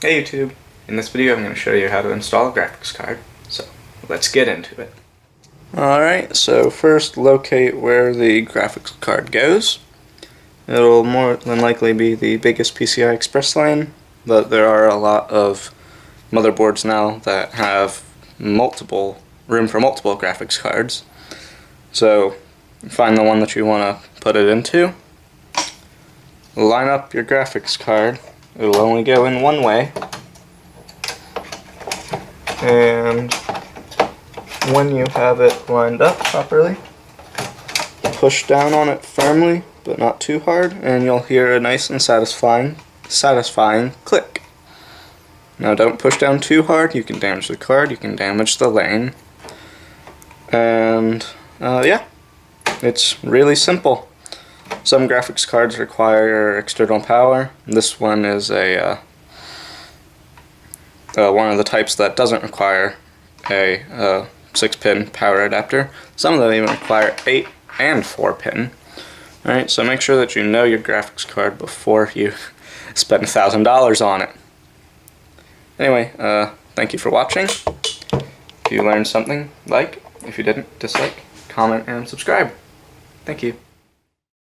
Hey YouTube, in this video I'm going to show you how to install a graphics card, so let's get into it. Alright, so first locate where the graphics card goes. It'll more than likely be the biggest PCI Express lane, but there are a lot of motherboards now that have room for multiple graphics cards. So find the one that you want to put it into, line up your graphics card. It'll only go in one way, and when you have it lined up properly, push down on it firmly but not too hard, and you'll hear a nice and satisfying click. Now don't push down too hard, you can damage the card, you can damage the lane, and yeah, it's really simple. Some graphics cards require external power. This one is a one of the types that doesn't require a 6-pin power adapter. Some of them even require 8 and 4-pin. Alright, so make sure that you know your graphics card before you spend $1,000 on it. Anyway, thank you for watching. If you learned something, like. If you didn't, dislike, comment, and subscribe. Thank you.